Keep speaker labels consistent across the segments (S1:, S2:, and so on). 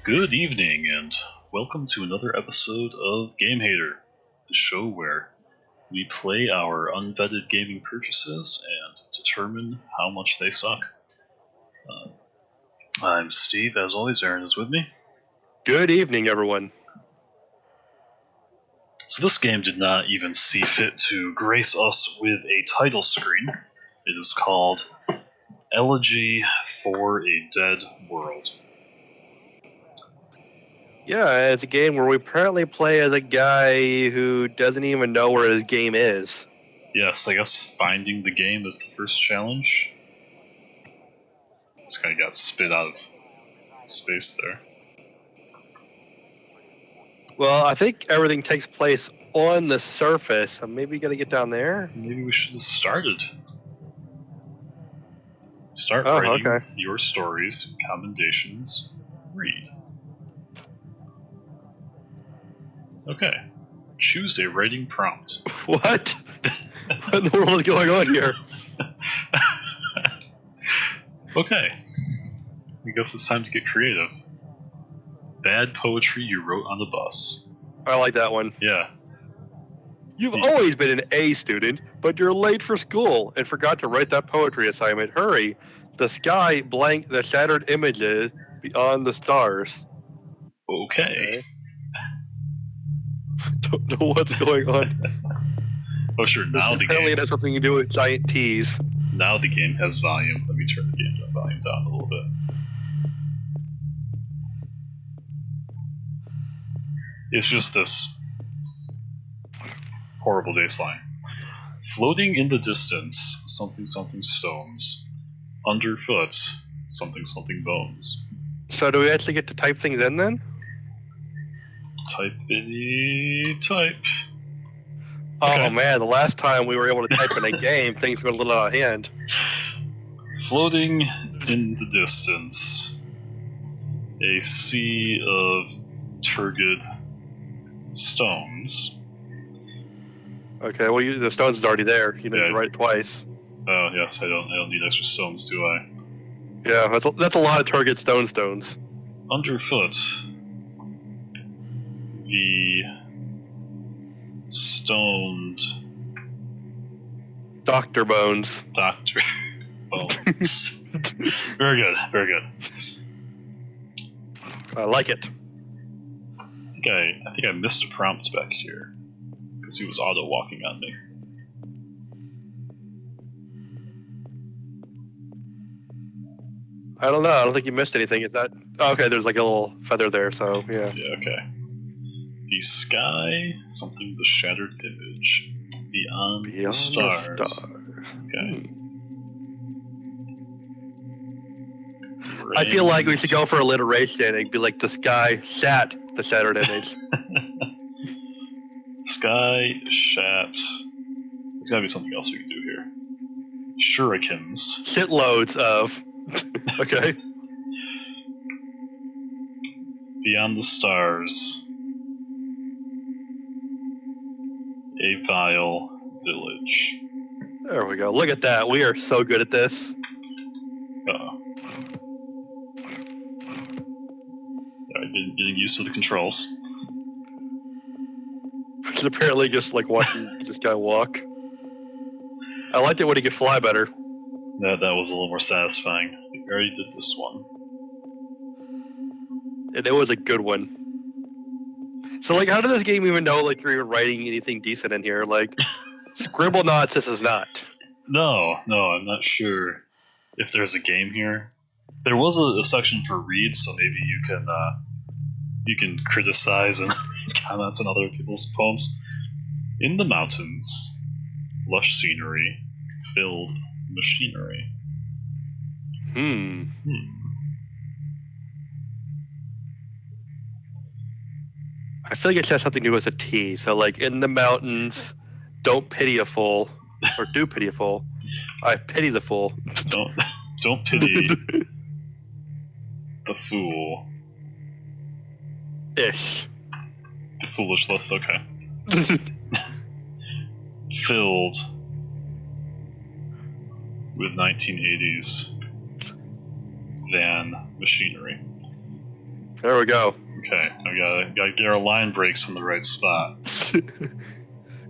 S1: Good evening, and welcome to another episode of Gamehater, the show where we play our unvetted gaming purchases and determine how much they suck. I'm Steve, as always. Aaron is with me.
S2: Good evening, everyone.
S1: So this game did not even see fit to grace us with a title screen. It is called Elegy for a Dead World.
S2: Yeah, it's a game where we apparently play as a guy who doesn't even know where his game is.
S1: Yes, I guess finding the game is the first challenge. This guy got spit out of space there.
S2: Well, I think everything takes place on the surface, so maybe you gotta get down there.
S1: Maybe we should have started. Start writing
S2: okay.
S1: your stories, commendations, read. Okay. Choose a writing prompt.
S2: What? What in the world is going on here?
S1: Okay. I guess it's time to get creative. Bad poetry you wrote on the bus.
S2: I like that one.
S1: Yeah.
S2: You've always been an A student, but you're late for school and forgot to write that poetry assignment. Hurry. The sky blank the shattered images beyond the stars.
S1: Okay.
S2: Don't know what's going on.
S1: Oh, sure. Now the
S2: Apparently
S1: game.
S2: it has something to do with giant T's.
S1: Now the game has volume. Let me turn the game volume down a little bit. It's just this horrible baseline. Floating in the distance, something something stones. Underfoot, something something bones.
S2: So do we actually get to type things in then?
S1: Type.
S2: Oh
S1: Okay.
S2: man, the last time we were able to type in a game, things were a little out of hand.
S1: Floating in the distance, a sea of turgid stones.
S2: Okay, well the stones is already there. You didn't
S1: Yeah.
S2: write it twice.
S1: Oh yes, I don't need extra stones, do I?
S2: Yeah, that's a lot of target stones.
S1: Underfoot, the stoned
S2: Doctor Bones.
S1: Doctor Bones. Very good.
S2: I like it.
S1: I think I missed a prompt back here because he was auto walking on me.
S2: I don't know. I don't think you missed anything. Is that okay? There's like a little feather there, so yeah.
S1: Yeah, okay. The sky, something the shattered image. Beyond the stars. Okay.
S2: I feel like we should go for alliteration and be like the sky shat the shattered image.
S1: Sky, shat. There's gotta be something else we can do here. Shurikens.
S2: Shitloads of. Okay.
S1: Beyond the stars. A vile village.
S2: There we go. Look at that. We are so good at this.
S1: Uh-oh. Alright, getting used to the controls.
S2: Which is apparently just like watching this guy walk. I liked it when he could fly better.
S1: That was a little more satisfying. We already did this one.
S2: And it was a good one. So like how did this game even know like you're even writing anything decent in here? Like Scribble Knots this is not.
S1: No, I'm not sure if there's a game here. There was a section for read, so maybe you can criticize and comment on other people's poems. In the mountains, lush scenery, filled machinery.
S2: I feel like it has something to do with a T. So like in the mountains, don't pity a fool. Or do pity a fool. I pity the fool.
S1: Don't pity the fool.
S2: Ish.
S1: The foolish list, okay. Filled with 1980s van machinery.
S2: There we go.
S1: Okay, I gotta get our line breaks from the right spot.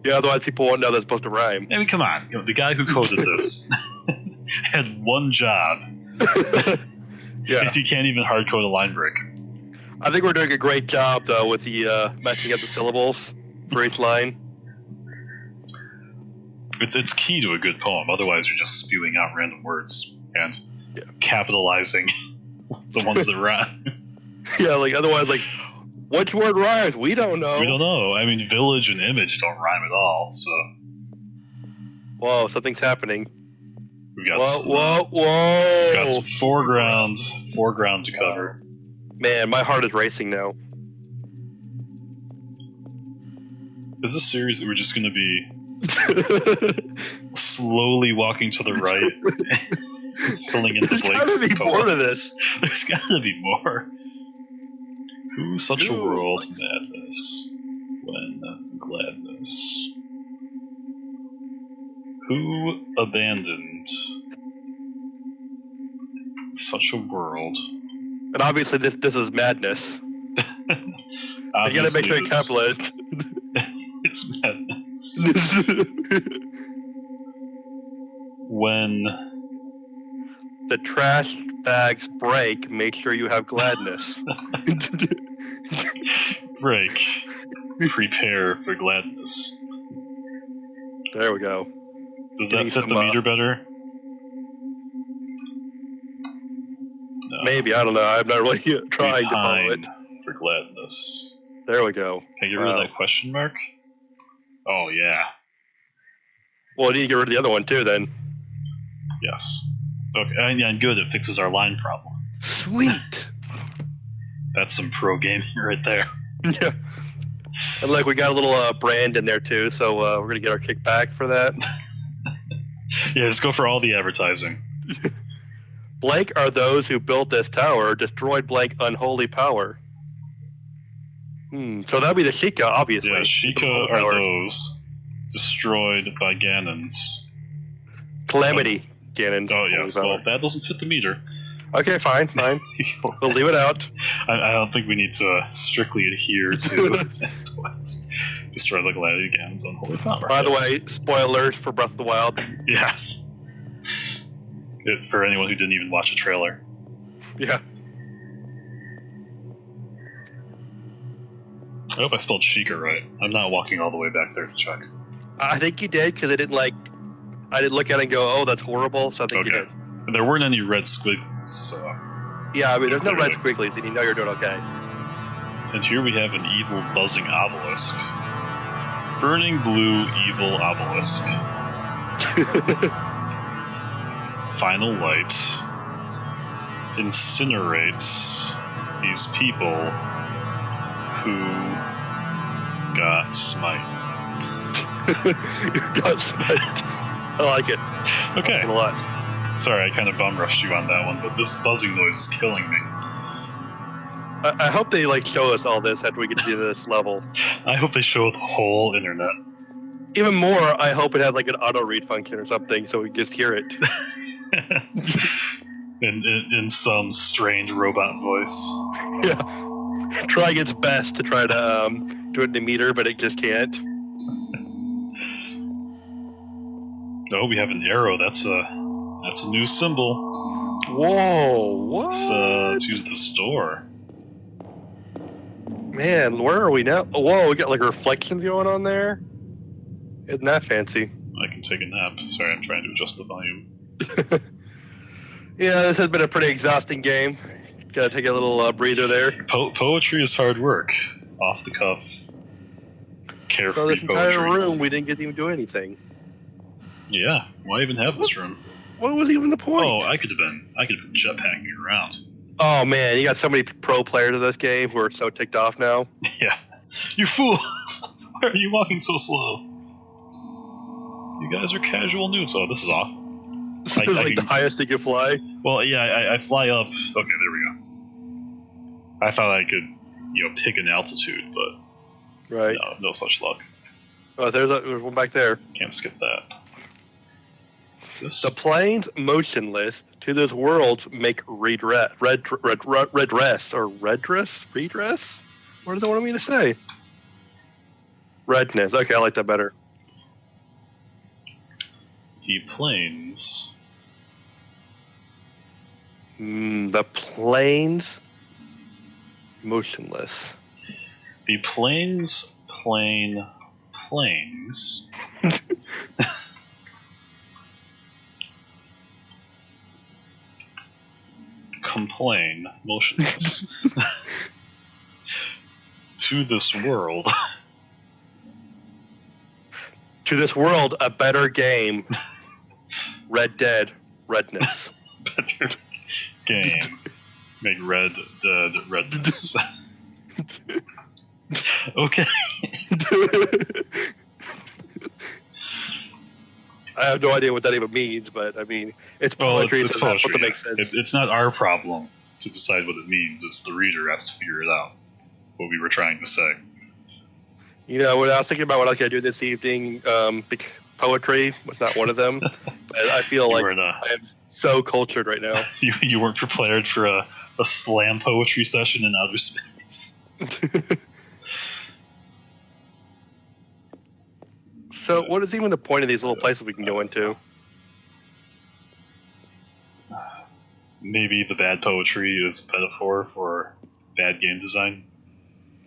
S2: Yeah, otherwise people won't know they're supposed to rhyme.
S1: I mean, come on. You know, the guy who coded this had one job.
S2: Yeah.
S1: If you can't even hard code a line break.
S2: I think we're doing a great job, though, with the matching up the syllables for each line.
S1: It's key to a good poem. Otherwise, you're just spewing out random words and capitalizing the ones that rhyme.
S2: Yeah, like otherwise, like, which word rhymes? We don't know.
S1: We don't know. I mean, village and image don't rhyme at all. So.
S2: Whoa, something's happening.
S1: We got
S2: whoa!
S1: We got some foreground to cover.
S2: Man, my heart is racing now.
S1: Is this series that we're just going to be slowly walking to the right, filling in the blanks?
S2: There's gotta be more to this.
S1: There's gotta be more. Who such a world madness when gladness? Who abandoned such a world?
S2: And obviously this is madness. You gotta make sure you capitalize.
S1: It's madness. When
S2: the trash bags break, make sure you have gladness.
S1: Break. Prepare for gladness.
S2: There we go.
S1: Does that fit the meter better? No.
S2: Maybe, I don't know. I'm not really trying to follow it.
S1: For gladness.
S2: There we go.
S1: Can I get rid of that question mark? Oh, yeah.
S2: Well, you need to get rid of the other one, too, then.
S1: Yes. Okay, and good. It fixes our line problem.
S2: Sweet.
S1: That's some pro gaming right there.
S2: Yeah. And look, we got a little brand in there, too, so we're going to get our kickback for that.
S1: Yeah, just go for all the advertising.
S2: Blank are those who built this tower, destroyed blank unholy power. So that'd be the Sheikah, obviously.
S1: Yeah, Sheikah are those destroyed by Ganons.
S2: Calamity Ganons.
S1: Oh, yes. Well, that doesn't fit the meter.
S2: Okay, fine. We'll leave it out.
S1: I don't think we need to strictly adhere to destroy the Calamity Ganons unholy power.
S2: By the way, spoilers for Breath of the Wild.
S1: Yeah. For anyone who didn't even watch a trailer.
S2: Yeah.
S1: I hope I spelled Sheikah right. I'm not walking all the way back there to check.
S2: I think you did, because I didn't look at it and go, oh, that's horrible, so I think you did.
S1: And there weren't any red squiggles, so...
S2: Yeah, I mean, there's no red squigglies, and you know you're doing okay.
S1: And here we have an evil buzzing obelisk. Burning blue evil obelisk. Final light incinerates these people who got smite.
S2: Got smite. I like it.
S1: Okay.
S2: A lot.
S1: Sorry, I kind of bum rushed you on that one, but this buzzing noise is killing me.
S2: I hope they show us all this after we get to this level.
S1: I hope they show the whole internet.
S2: Even more, I hope it has an auto read function or something, so we just hear it.
S1: in some strained robot voice.
S2: Yeah. Trying its best to try to do it in a meter, but it just can't.
S1: Oh, we have an arrow. That's a new symbol.
S2: Whoa! What?
S1: Let's use the store.
S2: Man, where are we now? Oh, whoa! We got reflections going on there. Isn't that fancy?
S1: I can take a nap. Sorry, I'm trying to adjust the volume.
S2: Yeah, this has been a pretty exhausting game. Gotta take a little breather there.
S1: Poetry is hard work. Off the cuff. Carefree
S2: so this entire
S1: poetry.
S2: room, we didn't get to even do anything.
S1: Yeah, why even have this room?
S2: What was even the point?
S1: Oh, I could have been jetpacking around.
S2: Oh man, you got so many pro players in this game who are so ticked off now.
S1: Yeah. You fools! Why are you walking so slow? You guys are casual noobs. Oh, this is off.
S2: This is the highest you can fly.
S1: Well, yeah, I fly up. Okay, there we go. I thought I could, pick an altitude, but
S2: right.
S1: No such luck.
S2: Oh, there's one back there.
S1: Can't skip that. This?
S2: The planes motionless to this world make redress. Redress. What does it want me to say? Redness. Okay, I like that better.
S1: The planes.
S2: The planes motionless.
S1: The planes planes complain motionless to this world.
S2: To this world, a better game. Red Dead Redness.
S1: Better game. Make Red Dead Redness. Okay.
S2: I have no idea what that even means, but I mean, it's poetry.
S1: It's
S2: so
S1: poetry.
S2: That makes sense.
S1: It's not our problem to decide what it means. It's the reader has to figure it out. What we were trying to say.
S2: You know, when I was thinking about what I was going to do this evening, poetry was not one of them. But I feel like I am so cultured right now.
S1: You weren't prepared for a slam poetry session in outer space.
S2: So, what is even the point of these little places we can go into?
S1: Maybe the bad poetry is a metaphor for bad game design.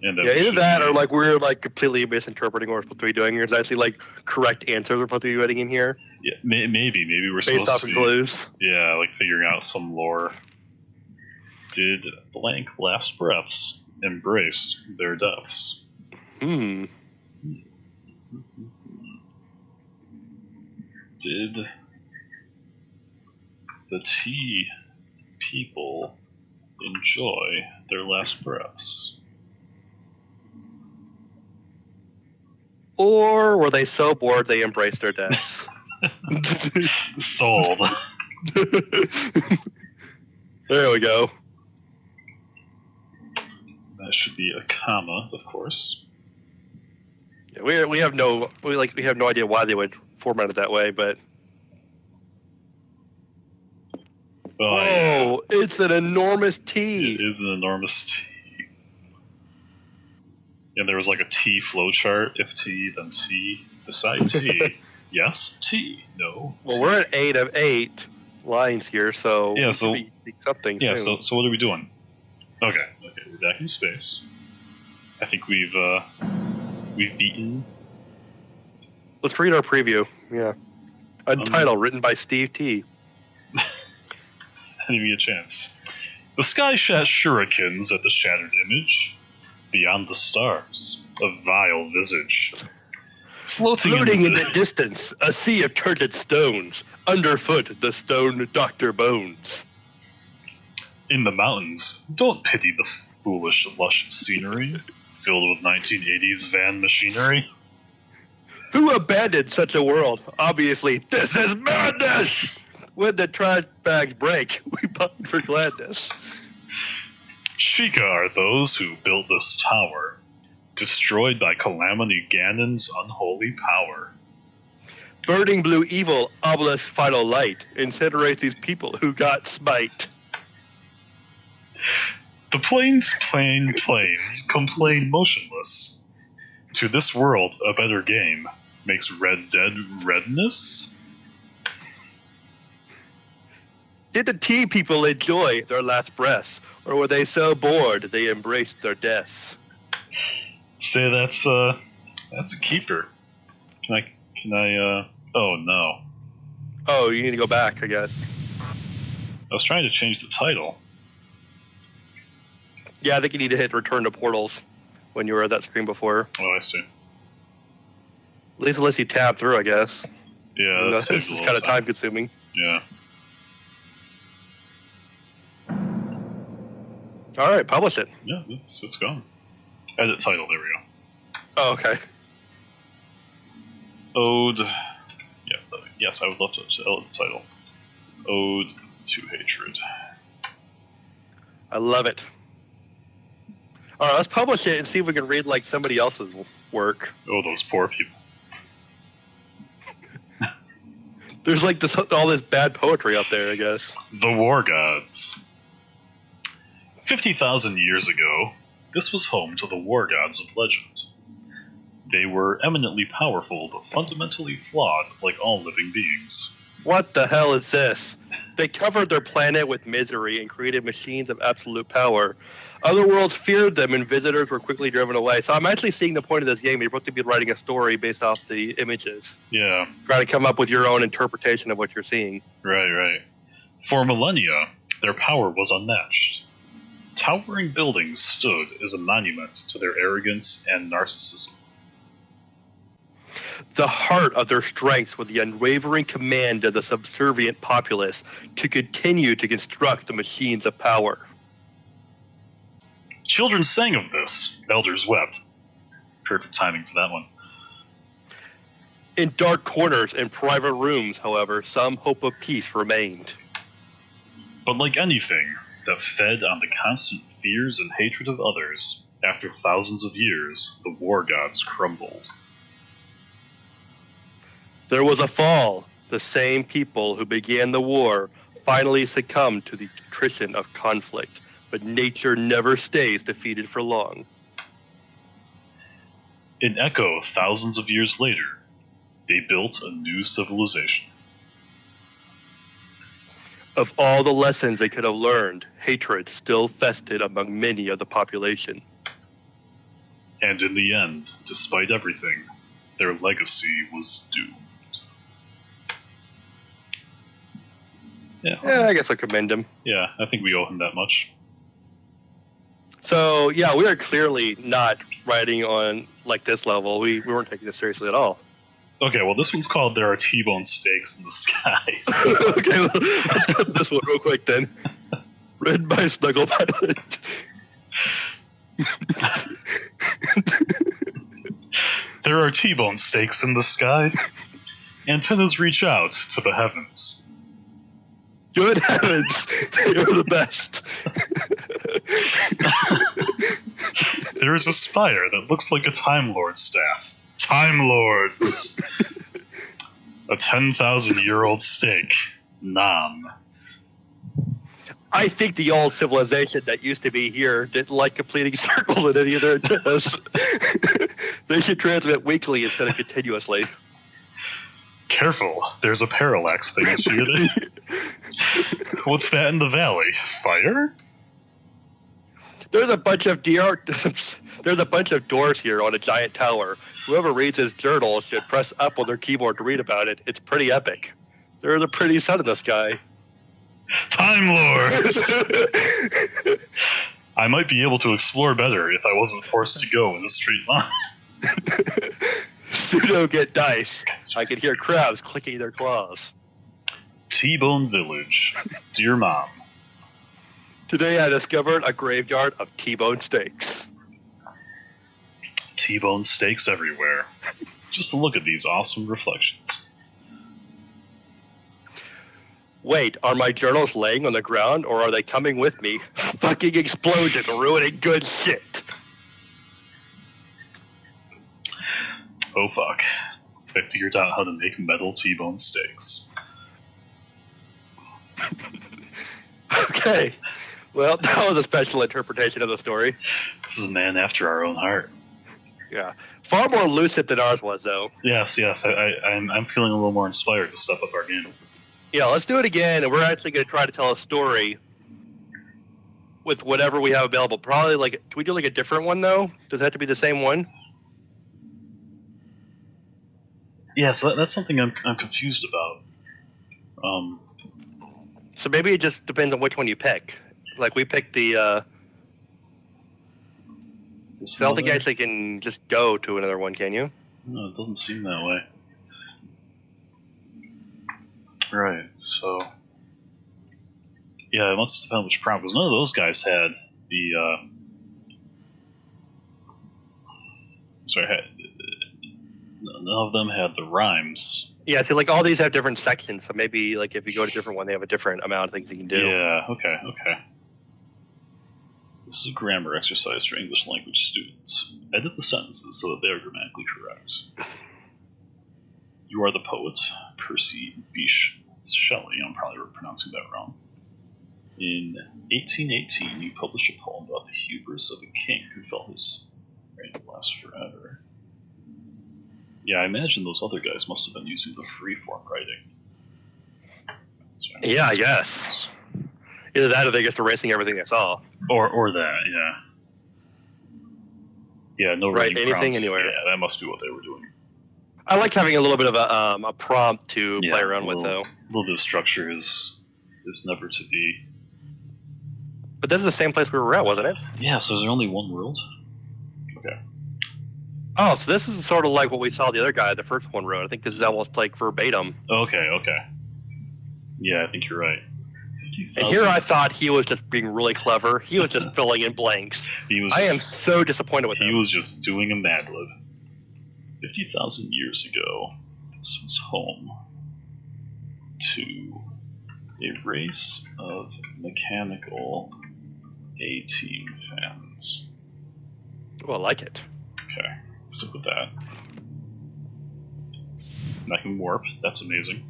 S1: And
S2: Yeah, either that or like we're like completely misinterpreting what we're supposed to be doing. There's actually like correct answers we're supposed to be getting in here.
S1: Yeah, maybe we're
S2: based
S1: supposed
S2: off
S1: to
S2: of
S1: be,
S2: clues.
S1: Yeah, like figuring out some lore. Did blank last breaths embrace their deaths? Did the tea people enjoy their last breaths?
S2: Or were they so bored they embraced their deaths?
S1: Sold.
S2: There we go.
S1: That should be a comma, of course.
S2: Yeah, we have no idea why they would format it that way, but
S1: Yeah.
S2: It's an enormous T.
S1: It is an enormous T. And there was like a T flowchart. If T, then T. Decide T. Yes, T. No.
S2: Well,
S1: T.
S2: we're at 8 of 8 lines here, so
S1: yeah.
S2: we
S1: So
S2: should be something.
S1: yeah.
S2: soon.
S1: So what are we doing? Okay. We're back in space. I think we've beaten.
S2: Let's read our preview. Yeah. Untitled, written by Steve T.
S1: I didn't get a chance. The sky shot shurikens at the shattered image. Beyond the stars, a vile visage. Floating
S2: in the distance, a sea of turgid stones. Underfoot, the stone doctor bones.
S1: In the mountains, don't pity the foolish, lush scenery filled with 1980s van machinery.
S2: Who abandoned such a world? Obviously, this is madness! When the trash bags break, we bind for gladness.
S1: Sheikah are those who built this tower, destroyed by Calamity Ganon's unholy power.
S2: Burning blue evil, obelisk's final light, incinerates these people who got smite.
S1: The planes complain motionless. To this world, a better game makes Red Dead Redness?
S2: Did the tea people enjoy their last breaths, or were they so bored they embraced their deaths?
S1: Say that's a keeper. Can I oh no.
S2: Oh, you need to go back, I guess.
S1: I was trying to change the title.
S2: Yeah, I think you need to hit return to portals when you were at that screen before.
S1: Oh, I see.
S2: At least unless you tab through, I guess.
S1: Yeah, that's
S2: This is kind of time consuming.
S1: Yeah.
S2: All right, publish it.
S1: Yeah, it's gone. Edit title, there we go.
S2: Oh, okay.
S1: Ode. Yeah, yes, I would love to edit the title. Ode to Hatred.
S2: I love it. All right, let's publish it and see if we can read like somebody else's work.
S1: Oh, those poor people.
S2: There's like all this bad poetry out there, I guess.
S1: The War Gods. 50,000 years ago, this was home to the War Gods of legend. They were eminently powerful, but fundamentally flawed like all living beings.
S2: What the hell is this? They covered their planet with misery and created machines of absolute power. Other worlds feared them and visitors were quickly driven away. So I'm actually seeing the point of this game. You're supposed to be writing a story based off the images.
S1: Yeah.
S2: Trying to come up with your own interpretation of what you're seeing.
S1: Right. For millennia, their power was unmatched. Towering buildings stood as a monument to their arrogance and narcissism.
S2: The heart of their strength was the unwavering command of the subservient populace to continue to construct the machines of power.
S1: Children sang of this, elders wept. Perfect timing for that one.
S2: In dark corners and private rooms, however, some hope of peace remained.
S1: But like anything that fed on the constant fears and hatred of others, after thousands of years, the War Gods crumbled.
S2: There was a fall. The same people who began the war finally succumbed to the attrition of conflict, but nature never stays defeated for long.
S1: In Echo, thousands of years later, they built a new civilization.
S2: Of all the lessons they could have learned, hatred still festered among many of the population.
S1: And in the end, despite everything, their legacy was doomed.
S2: Yeah, I guess I commend him.
S1: Yeah, I think we owe him that much.
S2: So, yeah, we are clearly not writing on like this level. We weren't taking this seriously at all.
S1: Okay, well, this one's called There Are T-Bone Steaks in the Skies.
S2: Okay, well, let's go to this one real quick then. Read by Snuggle Pilot.
S1: There are T-bone steaks in the sky. Antennas reach out to the heavens.
S2: Good heavens, they are the best.
S1: There is a spire that looks like a Time Lord staff. Time Lords! A 10,000-year-old steak. Nom.
S2: I think the old civilization that used to be here didn't like completing circles in any of their antennas. They should transmit weekly instead of continuously.
S1: Careful, there's a parallax thing shooting. What's that in the valley? Fire?
S2: There's a bunch of there's a bunch of doors here on a giant tower. Whoever reads his journal should press up on their keyboard to read about it. It's pretty epic. There's a pretty sun in the sky.
S1: Time Lords! I might be able to explore better if I wasn't forced to go in a straight line.
S2: Pseudo get dice. I can hear crabs clicking their claws.
S1: T-Bone Village. Dear Mom.
S2: Today I discovered a graveyard of T-bone steaks.
S1: T-bone steaks everywhere. Just look at these awesome reflections.
S2: Wait, are my journals laying on the ground or are they coming with me? Fucking explosion, ruining good shit.
S1: Oh fuck. I figured out how to make metal T-bone steaks.
S2: Okay. Well, that was a special interpretation of the story.
S1: This is a man after our own heart.
S2: Yeah. Far more lucid than ours was, though.
S1: Yes. I'm feeling a little more inspired to step up our game.
S2: Yeah, let's do it again, and we're actually going to try to tell a story with whatever we have available. Probably, like, can we do, like, a different one, though? Does it have to be the same one?
S1: Yeah, so that's something I'm confused about.
S2: So maybe it just depends on which one you pick. Like, we picked the, I don't think you actually can just go to another one, can you?
S1: No, it doesn't seem that way. Right, so... Yeah, it must depend on which prompt, because none of those guys had the, none of them had the rhymes.
S2: Yeah, see, like, all these have different sections, so maybe, like, if you go to a different one, they have a different amount of things you can do.
S1: Yeah, okay. This is a grammar exercise for English language students. Edit the sentences so that they are grammatically correct. You are the poet, Percy Bysshe Shelley. I'm probably pronouncing that wrong. In 1818, you published a poem about the hubris of a king who felt his reign would last forever. Yeah, I imagine those other guys must have been using the freeform writing.
S2: Yeah, I guess. Either that or they're just erasing everything they saw.
S1: Or that, yeah. Yeah, no writing
S2: anything
S1: prompts.
S2: Anywhere.
S1: Yeah, that must be what they were doing.
S2: I like having a little bit of a prompt to play around with, though.
S1: A little bit of structure is never to be.
S2: But this is the same place we were at, wasn't it?
S1: Yeah, so is there only one world? Okay.
S2: Oh, so this is sort of like what we saw the other guy, the first one wrote. I think this is almost like verbatim.
S1: Okay. Yeah, I think you're right.
S2: And here I thought he was just being really clever. He was just filling in blanks. I am so disappointed with him.
S1: He was just doing a Mad Lib. 50,000 years ago, this was home to a race of mechanical A-Team fans.
S2: Oh, I like it.
S1: Okay, let's stick with that. And I can warp. That's amazing.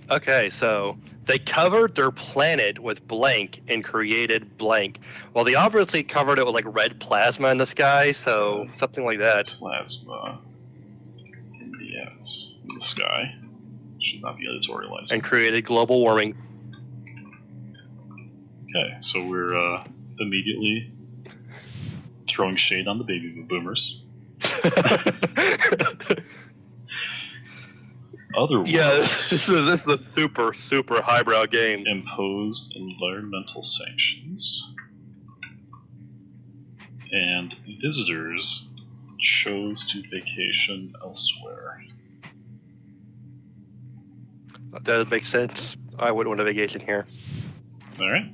S2: Okay, so they covered their planet with blank and created blank. Well, they obviously covered it with like red plasma in the sky, so something like that.
S1: Plasma in the sky. Should not be editorialized.
S2: And created global warming.
S1: Okay, so we're immediately throwing shade on the baby boomers. Other worlds,
S2: this is a super highbrow game.
S1: Imposed environmental sanctions, and visitors chose to vacation elsewhere.
S2: That does make sense. I wouldn't want a vacation here.
S1: All right.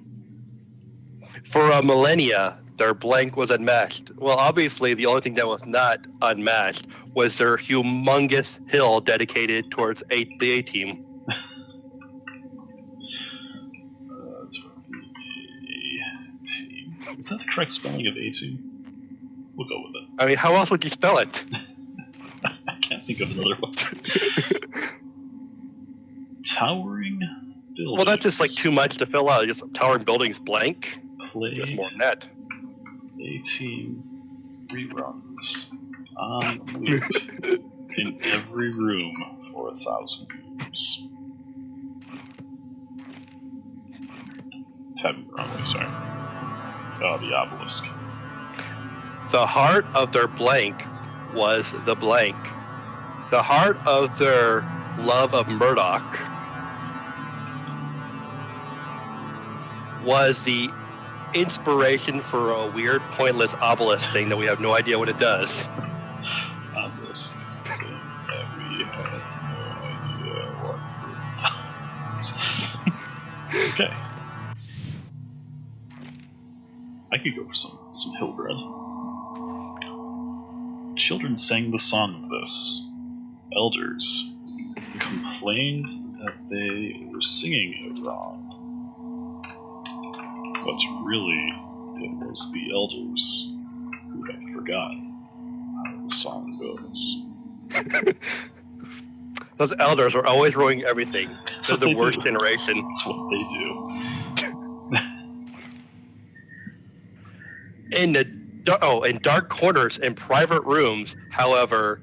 S2: For a millennia, their blank was unmatched. Well, obviously, the only thing that was not unmatched was their humongous hill dedicated towards the A-Team.
S1: A-Team. Is that the correct spelling of A-Team? We'll go with it.
S2: I mean, how else would you spell it?
S1: I can't think of another one. Towering buildings.
S2: Well, that's just like too much to fill out. Just towering buildings blank. Just more than that.
S1: A-Team reruns on loop in every room for 1,000 years. Tabbing the wrong way, sorry. Oh, the obelisk.
S2: The heart of their blank was the blank. The heart of their love of Murdoch was the inspiration for a weird, pointless obelisk thing that we have no idea what it does.
S1: Obelisk thing that we have no idea what it does. Okay. I could go for some hill bread. Children sang the song of this. Elders complained that they were singing it wrong. But really, it was the elders who had forgotten how the song goes.
S2: Those elders are always ruining everything. They're the worst generation.
S1: That's what they do.
S2: In dark corners and private rooms, however,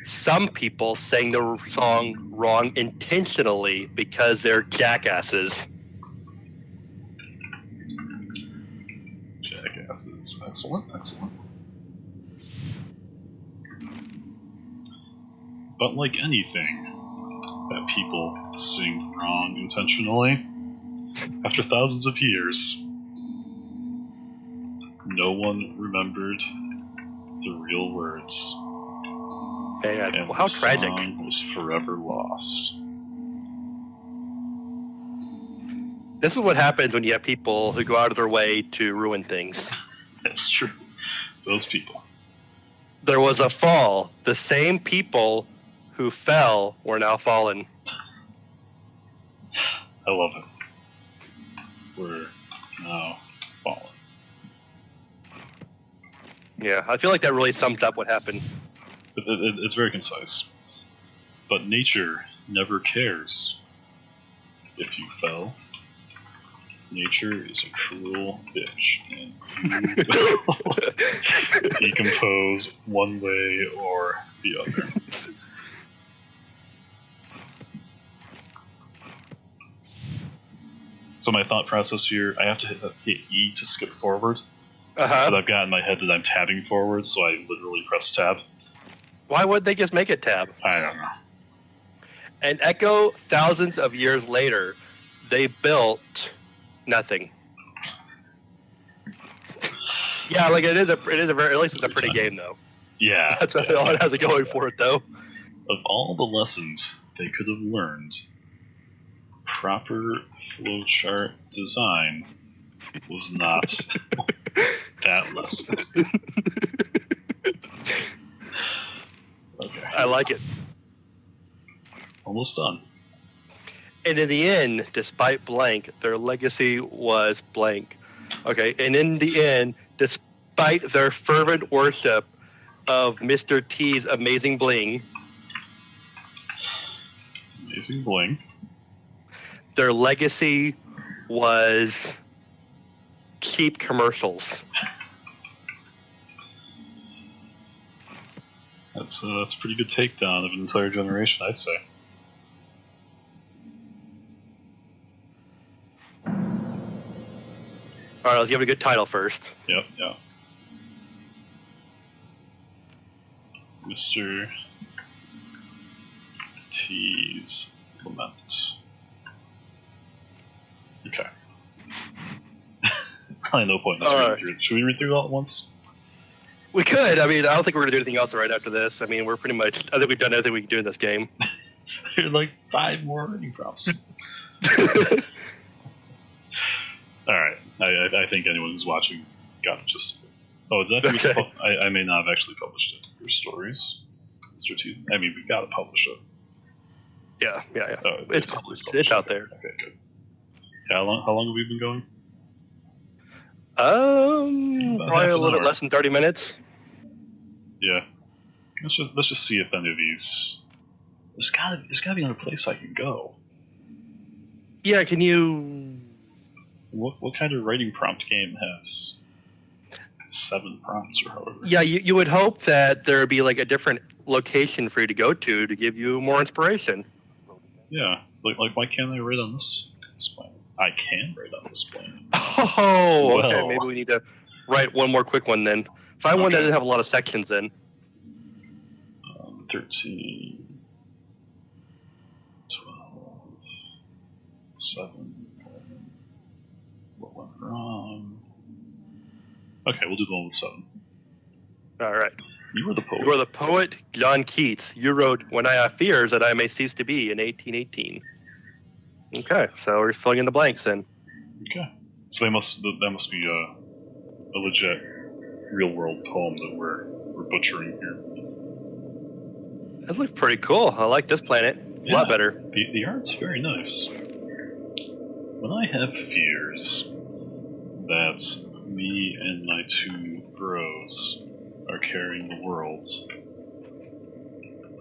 S2: some people sang the song wrong intentionally because they're jackasses.
S1: Jackasses. Excellent. But like anything that people sing wrong intentionally, after thousands of years, no one remembered the real words.
S2: And well, how tragic.
S1: The song was forever lost.
S2: This is what happens when you have people who go out of their way to ruin things.
S1: That's true. Those people.
S2: There was a fall. The same people who fell were now fallen.
S1: I love it. We're now fallen.
S2: Yeah, I feel like that really sums up what happened.
S1: It's very concise. but nature never cares. If you fell, nature is a cruel bitch, and you will decompose one way or the other. So my thought process here, I have to hit E to skip forward, but I've got in my head that I'm tabbing forward, so I literally press tab.
S2: Why would they just make it tab?
S1: I don't know.
S2: And Echo, thousands of years later, they built nothing. Yeah, like it is a very, at least it's a pretty game though.
S1: Yeah.
S2: That's all it has going for it though.
S1: Of all the lessons they could have learned, proper flowchart design was not that lesson. Okay.
S2: I like it.
S1: Almost done.
S2: And in the end, despite blank, their legacy was blank. Okay, and in the end, despite their fervent worship of Mr. T's amazing bling, their legacy was cheap commercials.
S1: That's a pretty good takedown of an entire generation, I'd say.
S2: All right, let's give it a good title first.
S1: Yep. Mr. T's Lament. Okay. Probably no point in this reading through. Should we read through it all at once?
S2: We could. I mean, I don't think we're going to do anything else right after this. I mean, we're pretty much... I think we've done everything we can do in this game.
S1: There are like 5 more reading prompts. Alright. I think anyone who's watching got it just... Oh, did that okay. I may not have actually published it. Your stories. I mean, we got to publish it.
S2: Yeah.
S1: Oh,
S2: it's published. It's out there.
S1: Okay, good. Yeah, how long have we been going?
S2: Probably a little bit less than 30 minutes.
S1: Yeah. Let's just see if any of these. There's gotta be another place I can go.
S2: Yeah, can you?
S1: What kind of writing prompt game has 7 prompts or however?
S2: Yeah, you would hope that there would be like a different location for you to go to give you more inspiration.
S1: Yeah, like why can't I write on this planet? I can write on this planet.
S2: Oh, well. Okay. Maybe we need to write one more quick one then. Find one that doesn't have a lot of sections in.
S1: 13, 12, 7. What went wrong? Okay, we'll do the one with 7.
S2: All right.
S1: You were the poet.
S2: You were the poet, John Keats. You wrote "When I Have Fears That I May Cease to Be" in 1818. Okay, so we're filling in the blanks then.
S1: Okay, so that must be a legit real world poem that we're butchering here.
S2: That looks pretty cool. I like this planet a lot better.
S1: The art's very nice. When I have fears that me and my 2 bros are carrying the world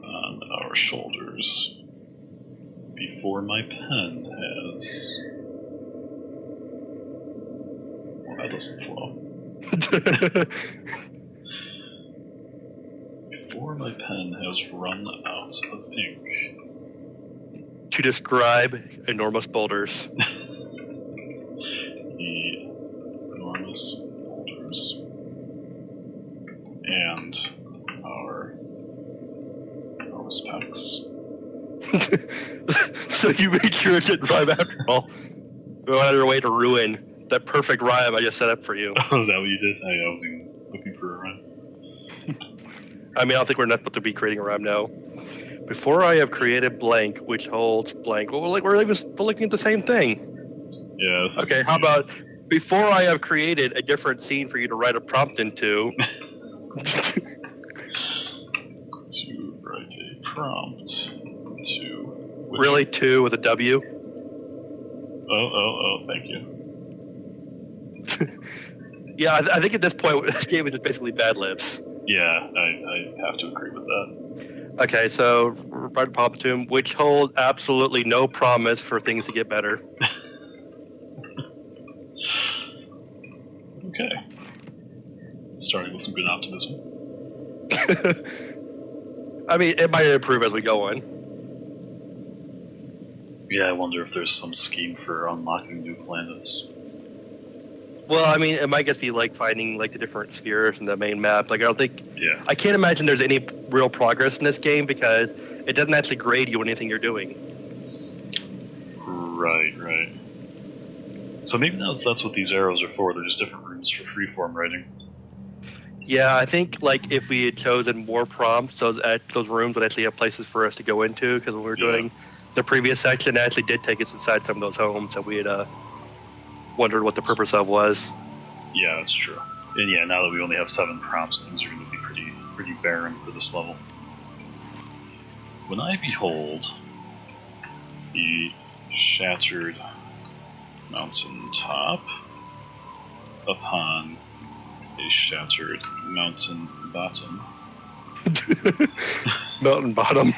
S1: on our shoulders, before my pen has... Well, that doesn't flow. Before my pen has run out of ink.
S2: To describe enormous boulders.
S1: The enormous boulders. And our enormous pecs.
S2: So you made sure it didn't rhyme after all. We went out of our way to ruin that perfect rhyme I just set up for you.
S1: Oh, is that what you did? I was even looking for a rhyme.
S2: I mean, I don't think we're not supposed to be creating a rhyme now. Before I have created blank, which holds blank. Well, we're even still looking at the same thing.
S1: Yeah.
S2: Okay, how about before I have created a different scene for you to write a prompt into?
S1: To write a prompt to...
S2: Really, 2 with a W?
S1: Oh, thank you.
S2: Yeah, I think at this point, this game is just basically Bad Libs.
S1: Yeah, I have to agree with that.
S2: Okay, so right pop to him, which holds absolutely no promise for things to get better.
S1: Okay. Starting with some good optimism.
S2: I mean, it might improve as we go on.
S1: Yeah, I wonder if there's some scheme for unlocking new planets.
S2: Well, I mean, it might just be like finding like the different spheres in the main map. Like, I don't think,
S1: Yeah.
S2: I can't imagine there's any real progress in this game because it doesn't actually grade you on anything you're doing.
S1: Right. So maybe that's what these arrows are for. They're just different rooms for freeform writing.
S2: Yeah, I think like if we had chosen more prompts, those rooms would actually have places for us to go into. Because when we were doing the previous section, it actually did take us inside some of those homes that we had wondered what the purpose of was.
S1: Yeah, that's true. And yeah, now that we only have 7 prompts, things are going to be pretty barren for this level. When I behold the shattered mountain top upon a shattered mountain bottom.
S2: Mountain bottom.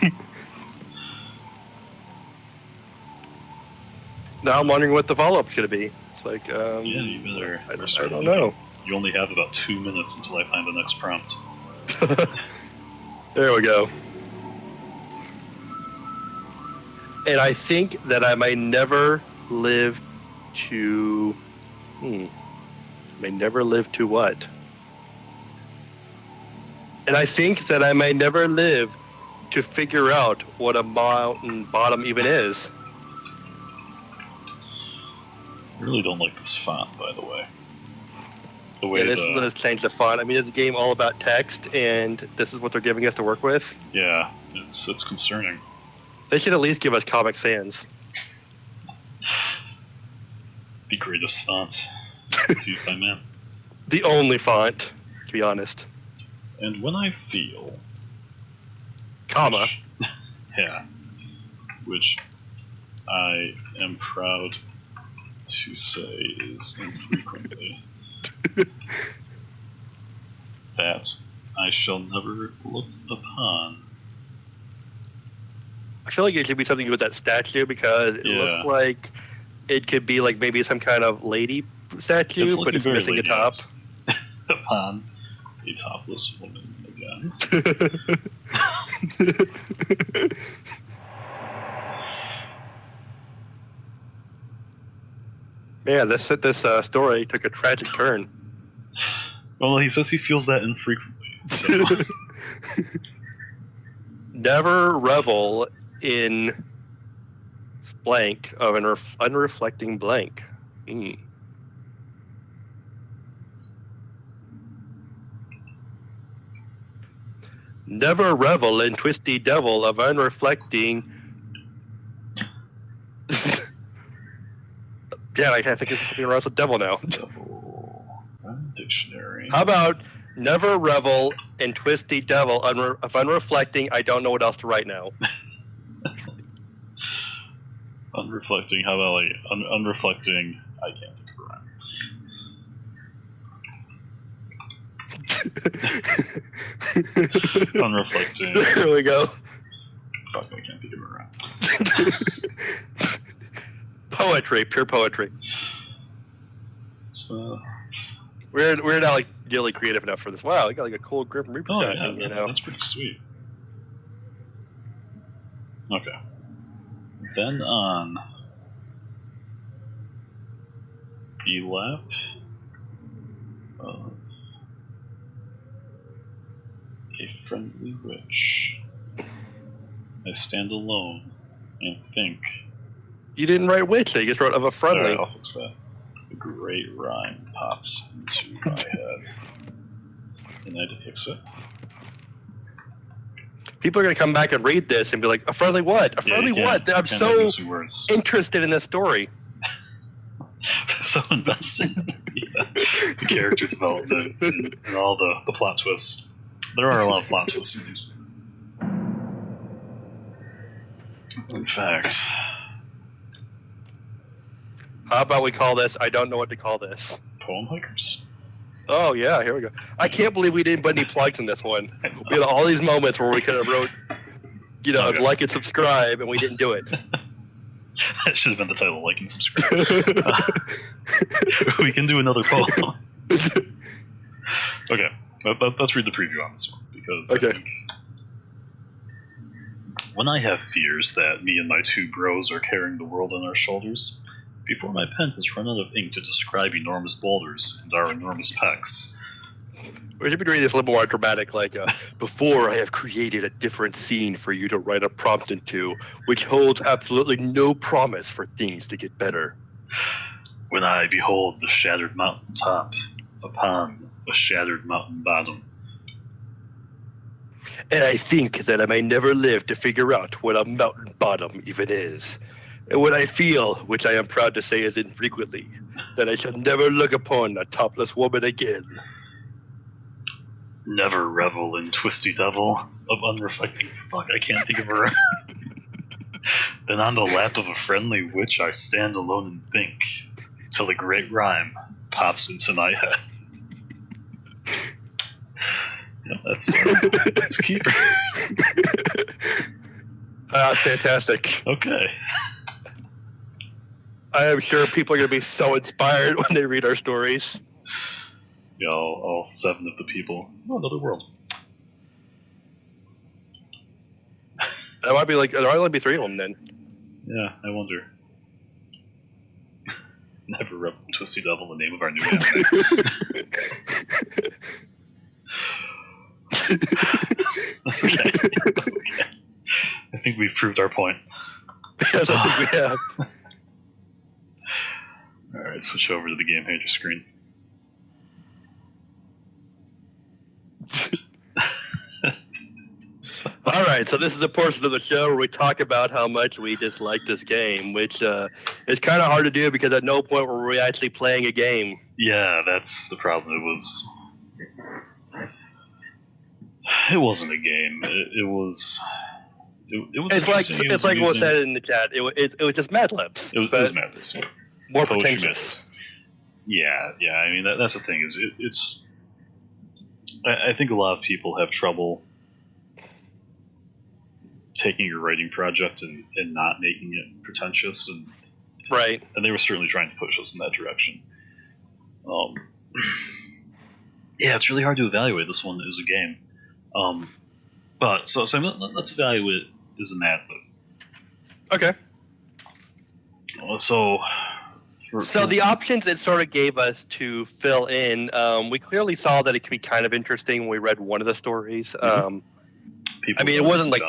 S2: Now I'm wondering what the follow-up's going to be. It's like,
S1: yeah, you better
S2: I don't know.
S1: You only have about 2 minutes until I find the next prompt.
S2: There we go. And I think that I may never live to... May never live to what? And I think that I may never live to figure out what a mountain bottom even is.
S1: I really don't like this font, by the way. The way
S2: this is going to change the font. I mean, it's a game all about text, and this is what they're giving us to work with.
S1: Yeah, it's concerning.
S2: They should at least give us Comic Sans.
S1: The greatest font conceived by man.
S2: The only font, to be honest.
S1: And when I feel...
S2: Comma.
S1: Which I am proud to say is infrequently that I shall never look upon.
S2: I feel like it should be something with that statue because it looks like it could be like maybe some kind of lady statue, but it's missing a top.
S1: Upon a topless woman again.
S2: Man, this story took a tragic turn.
S1: Well, he says he feels that infrequently. So.
S2: Never revel in blank of an unreflecting blank. Never revel in twisty devil of unreflecting. Yeah, I can't think of something around with devil now.
S1: Devil. Dictionary.
S2: How about never revel in twisty devil of unreflecting? I don't know what else to write now.
S1: Unreflecting. How about like unreflecting? I can't think of a rhyme. Unreflecting.
S2: There we go.
S1: Fuck, I can't think of a rhyme.
S2: Poetry, pure poetry. We're not like really creative enough for this. Wow, we got like a cool Grim Reaper guy thing here now.
S1: That's pretty sweet. Okay. Then on the lap of a friendly witch, I stand alone and think.
S2: You didn't write witch, you just wrote of a friendly.
S1: Sorry, I'll fix that. A great rhyme pops into my head, and I had to fix it.
S2: People are going to come back and read this and be like, a friendly what? A friendly what? I'm so interested in this story.
S1: So invested in the character development and all the plot twists. There are a lot of plot twists in these. In fact...
S2: How about we call this, I don't know what to call this.
S1: Poem Hikers.
S2: Oh, yeah, here we go. I can't believe we didn't put any plugs in this one. We had all these moments where we could have wrote
S1: Okay.
S2: like and subscribe, and we didn't do it.
S1: That should have been the title, like and subscribe. We can do another poll. Okay, let's read the preview on this one, because
S2: Okay.
S1: I think when I have fears that me and my two bros are carrying the world on our shoulders, before my pen has run out of ink to describe enormous boulders and our enormous pecs.
S2: We should be doing this a little more dramatic, like, before I have created a different scene for you to write a prompt into, which holds absolutely no promise for things to get better.
S1: When I behold the shattered mountain top upon a shattered mountain bottom.
S2: And I think that I may never live to figure out what a mountain bottom even is. And when I feel, which I am proud to say is infrequently, that I shall never look upon a topless woman again.
S1: Never revel in twisty devil of unreflecting fuck, I can't think of her. Then on the lap of a friendly witch I stand alone and think, till a great rhyme pops into my head. Yeah, that's a keeper.
S2: That's fantastic.
S1: Okay.
S2: I am sure people are going to be so inspired when they read our stories.
S1: Yeah, all 7 of the people. Oh, another world.
S2: That might be like, there might only be 3 of them then.
S1: Yeah, I wonder. Never revel in twisty devil, the name of our new anime. Okay. I think we've proved our point.
S2: Yes, I think we have.
S1: Alright, switch over to the Gamehater screen.
S2: All right, so this is a portion of the show where we talk about how much we dislike this game, which is kind of hard to do because at no point were we actually playing a game.
S1: Yeah, that's the problem. It wasn't a game. It was. It was.
S2: It's like
S1: interesting. It was
S2: what was
S1: amusing.
S2: said in the chat. It was just Mad Libs.
S1: It was Mad Libs.
S2: More
S1: Poetry
S2: pretentious.
S1: Mad Libs. Yeah. I mean, that's the thing. Is it's. I think a lot of people have trouble taking your writing project and not making it pretentious, and
S2: Right.
S1: they were certainly trying to push us in that direction. Yeah, it's really hard to evaluate this one as a game. But so let's evaluate it as a Mad Lib.
S2: Okay.
S1: So
S2: the options it sort of gave us to fill in, we clearly saw that it could be kind of interesting when we read one of the stories.
S1: Mm-hmm.
S2: I mean, it wasn't like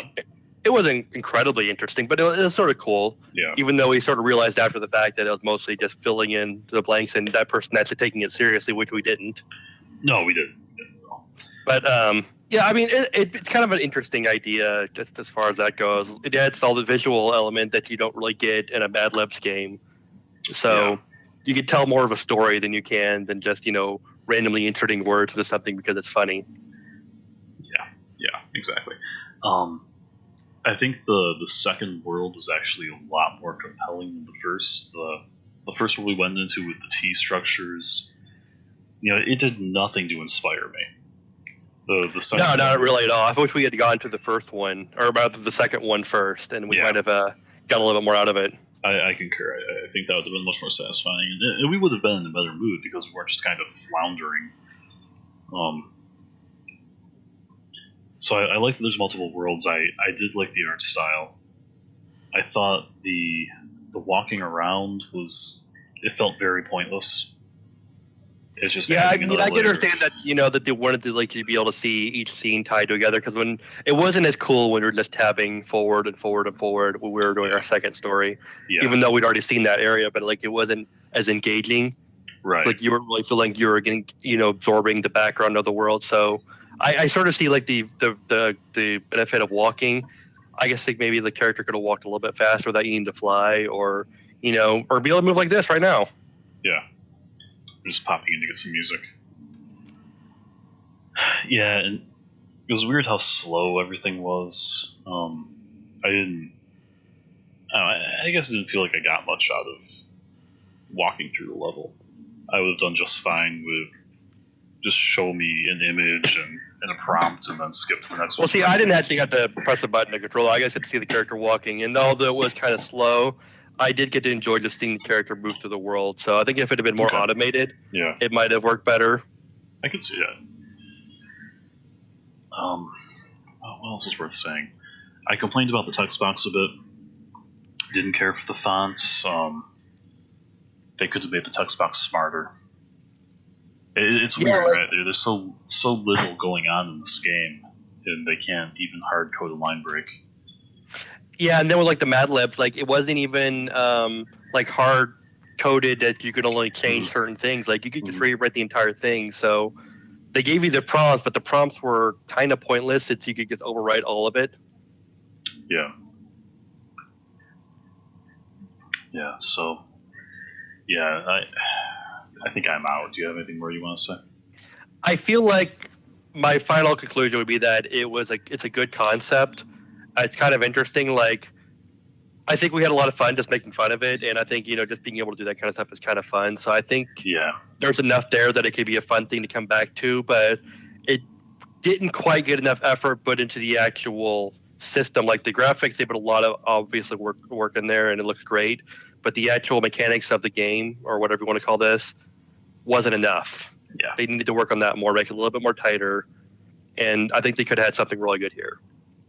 S2: it wasn't incredibly interesting, but it was sort of cool.
S1: Yeah.
S2: Even though we sort of realized after the fact that it was mostly just filling in the blanks and that person actually taking it seriously, which we didn't.
S1: No, we didn't.
S2: But yeah, I mean, it's kind of an interesting idea just as far as that goes. It adds all the visual element that you don't really get in a Mad Libs game. So you can tell more of a story than than just, randomly inserting words into something because it's funny.
S1: Yeah, exactly. I think the second world was actually a lot more compelling than the first. The first one we went into with the T structures, it did nothing to inspire me. The second
S2: No, not really at all. I wish we had gone to the first one, or about the second one first, and we might have got a little bit more out of it.
S1: I concur. I think that would have been much more satisfying, and we would have been in a better mood because we weren't just kind of floundering. So I like that there's multiple worlds. I did like the art style. I thought the walking around it felt very pointless. It's just
S2: I can understand that that they wanted to be able to see each scene tied together, because when it wasn't as cool when we were just tabbing forward and forward and forward when we were doing our second story, even though we'd already seen that area, but it wasn't as engaging.
S1: Right.
S2: Like you were really feeling you were getting absorbing the background of the world. So I sort of see the benefit of walking. I guess maybe the character could have walked a little bit faster without needing to fly, or be able to move like this right now.
S1: Yeah. Just popping in to get some music. Yeah, and it was weird how slow everything was. I guess it didn't feel like I got much out of walking through the level. I would have done just fine with just show me an image and a prompt and then skip to the next one.
S2: Well, see, I didn't actually get to press a button to control. I just got to see the character walking, and although it was kind of slow, I did get to enjoy just seeing the character move through the world. So I think if it had been more automated, it might have worked better.
S1: I could see that. What else is worth saying? I complained about the text box a bit. Didn't care for the fonts. They could have made the text box smarter. It's weird, right? There's so little going on in this game, and they can't even hard code a line break.
S2: Yeah, and then with like the Mad Libs, like it wasn't even like hard coded that you could only change certain things. Like you could just rewrite the entire thing. So they gave you the prompts, but the prompts were kind of pointless. That you could just overwrite all of it.
S1: Yeah. Yeah. So, yeah, I think I'm out. Do you have anything more you want to say?
S2: I feel like my final conclusion would be that it's a good concept. It's kind of interesting. Like, I think we had a lot of fun just making fun of it, and I think just being able to do that kind of stuff is kind of fun. So I think there's enough there that it could be a fun thing to come back to, but it didn't quite get enough effort put into the actual system. Like the graphics, they put a lot of obviously work in there, and it looks great. But the actual mechanics of the game, or whatever you want to call this, wasn't enough.
S1: Yeah,
S2: they need to work on that more, make it a little bit more tighter, and I think they could have had something really good here.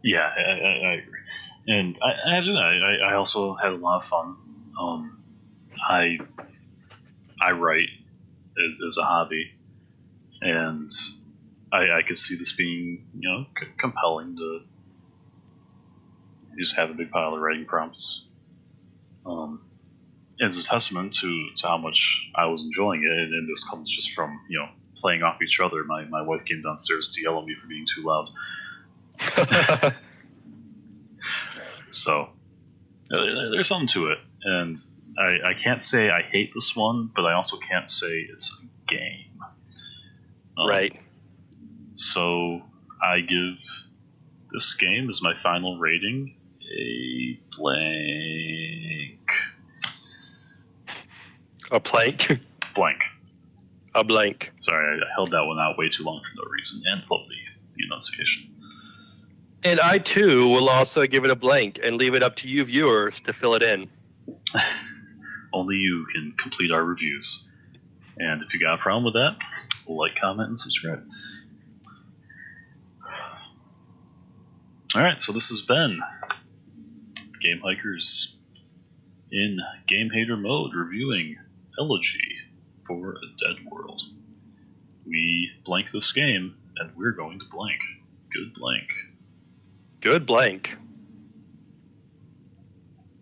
S1: Yeah, I agree, and I also had a lot of fun. I write as a hobby, and I could see this being compelling to just have a big pile of writing prompts. As a testament to how much I was enjoying it, and this comes just from playing off each other. My wife came downstairs to yell at me for being too loud. So there's something to it, and I can't say I hate this one, but I also can't say it's a game.
S2: Right.
S1: So I give this game as my final rating a blank.
S2: A blank?
S1: Blank.
S2: A blank.
S1: Sorry, I held that one out way too long for no reason, and flubbed the enunciation.
S2: And I, too, will also give it a blank and leave it up to you viewers to fill it in.
S1: Only you can complete our reviews. And if you got a problem with that, like, comment, and subscribe. Alright, so this has been Gamehikers in Gamehater mode reviewing Elegy for a Dead World. We blank this game, and we're going to blank. Good blank.
S2: Good blank.